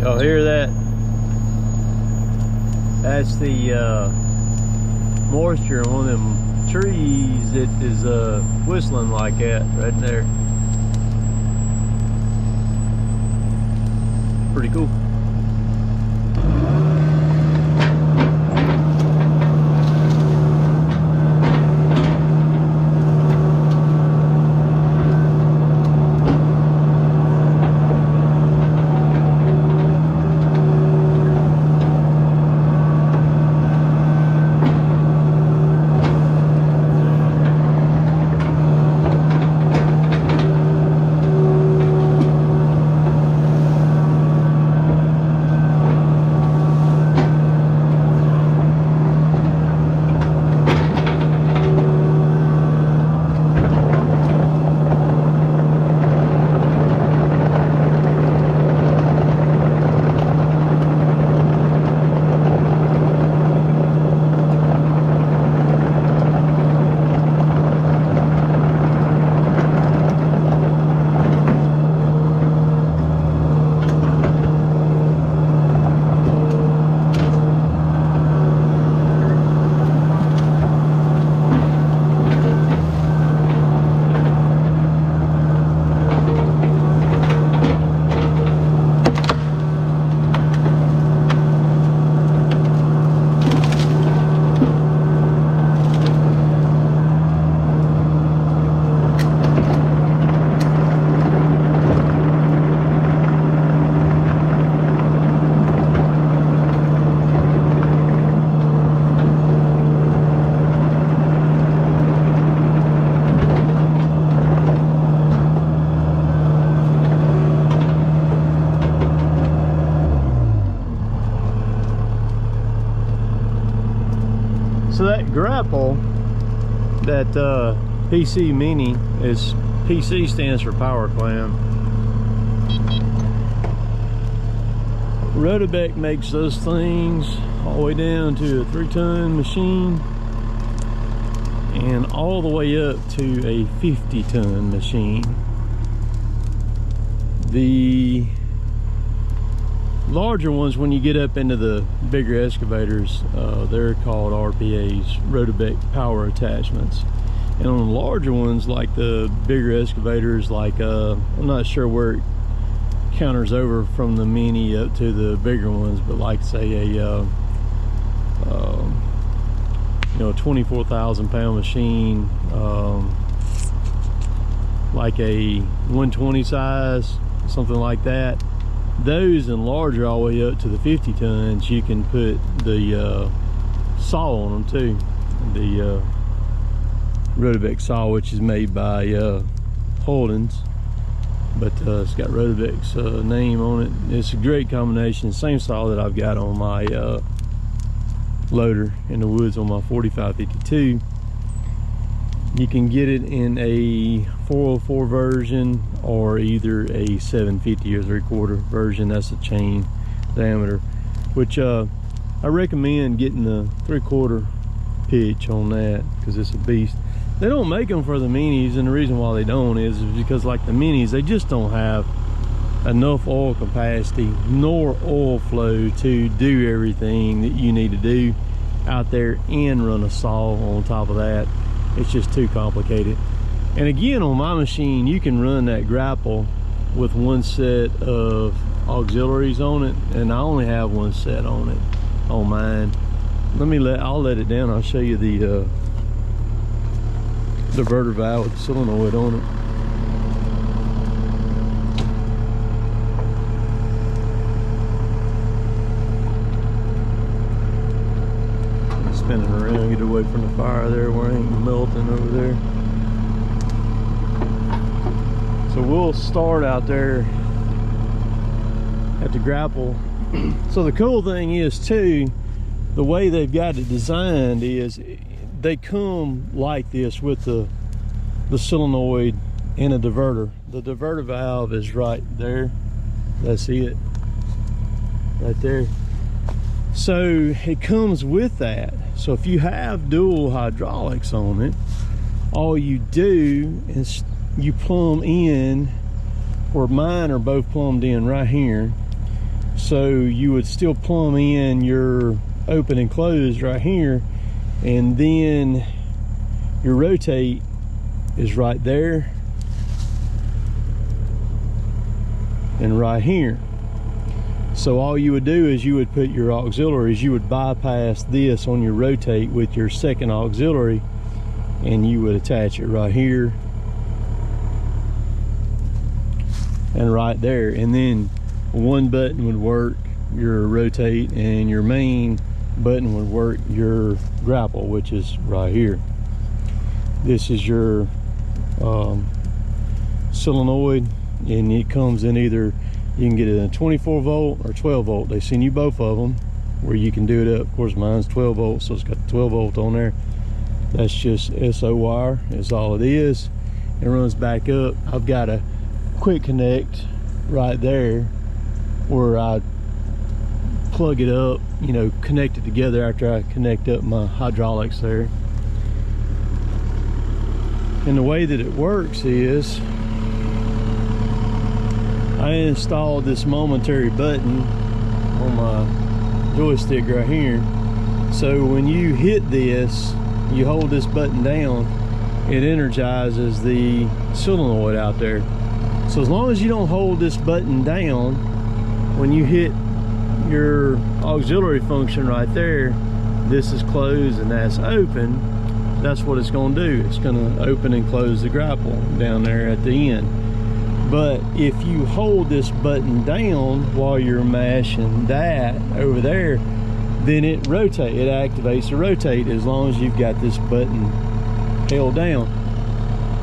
Y'all hear that? That's the moisture in one of them trees that is whistling like that right there. Pretty cool. So that grapple, that PC Mini, is PC stands for power clamp. Rotobec makes those things all the way down to a 3-ton machine and all the way up to a 50-ton machine. The larger ones, when you get up into the bigger excavators, they're called RPAs, Rotobec power attachments. And on the larger ones, like the bigger excavators, like I'm not sure where it counters over from the Mini up to the bigger ones, but like say a you know, 24,000 pound machine, like a 120 size, something like that. Those and larger, all the way up to the 50 tons, you can put the saw on them too. The Rotovek Saw, which is made by Holden's, but it's got Rotovek's name on it. It's a great combination. Same saw that I've got on my loader in the woods on my 4552. You can get it in a 404 version or either a 750 or 3/4 version. That's a chain diameter, which I recommend getting the 3/4 pitch on that because it's a beast. They don't make them for the Minis, and the reason why they don't is because, like the Minis, they just don't have enough oil capacity nor oil flow to do everything that you need to do out there and run a saw on top of that. It's just too complicated. And again, on my machine, you can run that grapple with one set of auxiliaries on it, and I only have one set on it on mine. I'll let it down. I'll show you the diverter valve with the solenoid on it. Spinning around, get away from the fire there where it ain't melting over there. So we'll start out there at the grapple. So the cool thing is too, the way they've got it designed is they come like this with the solenoid and a diverter. The diverter valve is right there. That's it, right there. So it comes with that. So if you have dual hydraulics on it, all you do is you plumb in, or mine are both plumbed in right here. So you would still plumb in your open and close right here, and then your rotate is right there and right here. So all you would do is you would put your auxiliaries, you would bypass this on your rotate with your second auxiliary, and you would attach it right here and right there, and then one button would work your rotate and your main button would work your grapple, which is right here. This is your solenoid, and it comes in either, you can get it in a 24 volt or 12 volt. They send you both of them where you can do it up. Of course, mine's 12 volts, so it's got the 12 volt on there. That's just SO wire, is all it is. It runs back up. I've got a quick connect right there where I plug it up, you know, connect it together after I connect up my hydraulics there. And the way that it works is I installed this momentary button on my joystick right here. So when you hit this, you hold this button down, it energizes the solenoid out there. So as long as you don't hold this button down, when you hit your auxiliary function right there, this is closed and that's open. That's what it's going to do. It's going to open and close the grapple down there at the end. But if you hold this button down while you're mashing that over there, then it rotates. It activates the rotate as long as you've got this button held down.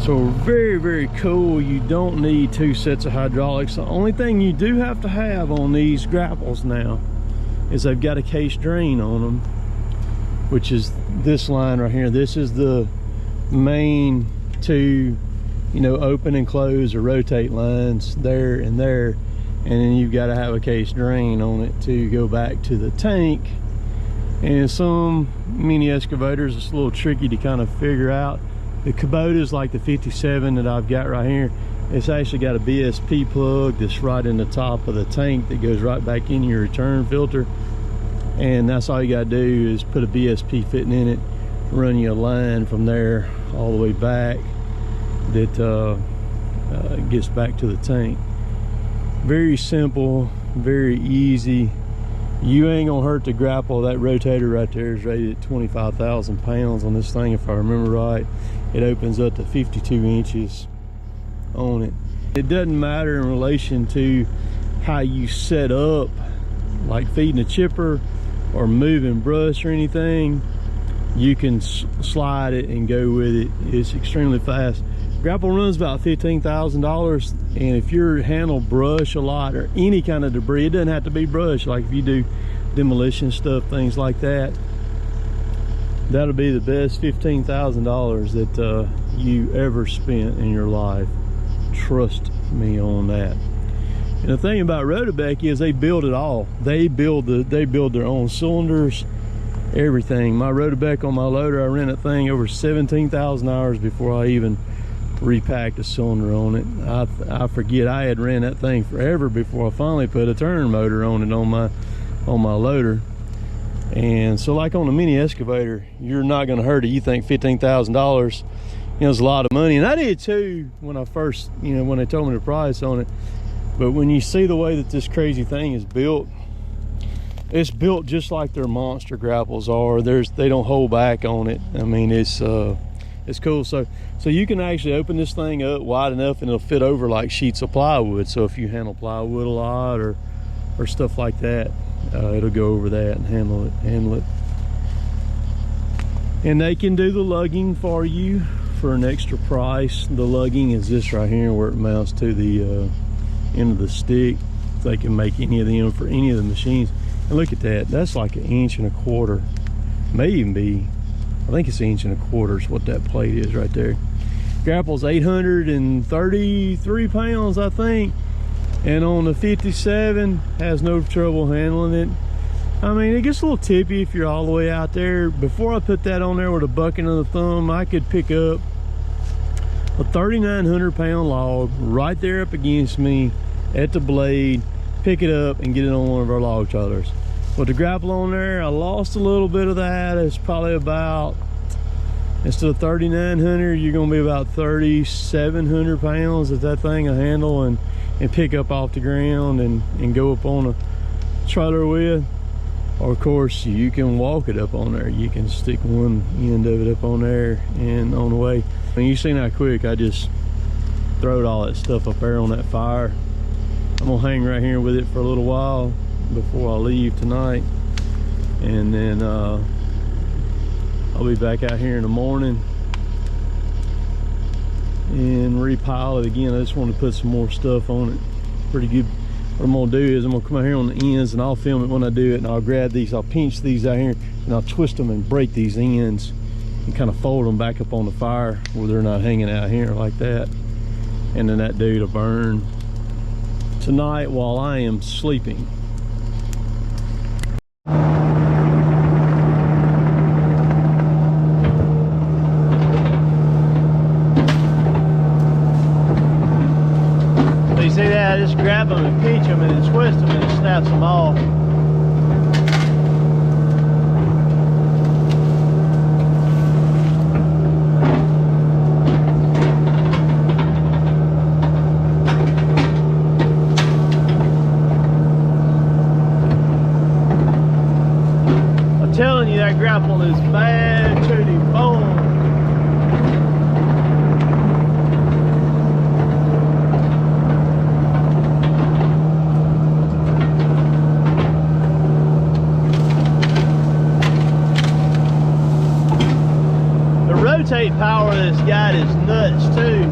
So very, very cool. You don't need two sets of hydraulics. The only thing you do have to have on these grapples now is they've got a case drain on them, which is this line right here. This is the main two, you know, open and close or rotate lines there and there, and then you've got to have a case drain on it to go back to the tank. And some mini excavators, it's a little tricky to kind of figure out. The Kubota's like the 57 that I've got right here, it's actually got a BSP plug that's right in the top of the tank that goes right back in your return filter, and that's all you got to do is put a BSP fitting in it, run you a line from there all the way back that gets back to the tank. Very simple, very easy. You ain't gonna hurt the grapple. That rotator right there is rated at 25,000 pounds on this thing, if I remember right. It opens up to 52 inches on it. It doesn't matter in relation to how you set up, like feeding a chipper or moving brush or anything. You can slide it and go with it. It's extremely fast. Grapple runs about $15,000, and if you handle brush a lot or any kind of debris, it doesn't have to be brush, like if you do demolition stuff, things like that, that'll be the best $15,000 that you ever spent in your life. Trust me on that. And the thing about Rotobec is they build it all. They build their own cylinders, everything. My Rotobec on my loader, I ran that thing over 17,000 hours before I even repacked a cylinder on it. I forget, I had ran that thing forever before I finally put a turn motor on it on my loader. And so like on a mini excavator, you're not going to hurt it. You think $15,000, you know, is a lot of money, and I did too when I first, you know, when they told me the price on it. But when you see the way that this crazy thing is built, it's built just like their monster grapples are. They don't hold back on it. I mean, it's cool. So you can actually open this thing up wide enough and it'll fit over like sheets of plywood. So if you handle plywood a lot or stuff like that, it'll go over that and handle it. And they can do the lugging for you for an extra price. The lugging is this right here, where it mounts to the end of the stick. They can make any of them for any of the machines. And look at that, that's like 1.25 inches. May even be, I think it's 1.25 inches is what that plate is right there. Grapple's 833 pounds, I think. And on the 57, has no trouble handling it. I mean, it gets a little tippy if you're all the way out there. Before I put that on there with a bucket of the thumb, I could pick up a 3,900 pound log right there up against me at the blade, pick it up and get it on one of our log trailers. With the grapple on there, I lost a little bit of that. It's probably about, instead of 3,900, you're gonna be about 3,700 pounds that that thing will handle and pick up off the ground and go up on a trailer with. Or of course, you can walk it up on there. You can stick one end of it up on there and on the way. And you seen how quick I just throwed all that stuff up there on that fire. I'm gonna hang right here with it for a little while before I leave tonight, and then I'll be back out here in the morning and repile it again. I just want to put some more stuff on it. Pretty good. What I'm gonna do is I'm gonna come out here on the ends and I'll film it when I do it, and I'll grab these, I'll pinch these out here and I'll twist them and break these ends and kind of fold them back up on the fire where they're not hanging out here like that. And then that dude will burn tonight while I am sleeping. So you see that? I just grab them and pinch them and then twist them and it snaps them off. Telling you, that grapple is bad to the bone. The rotate power of this guy is nuts too.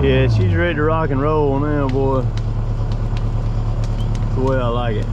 Yeah, she's ready to rock and roll now, boy. The way I like it.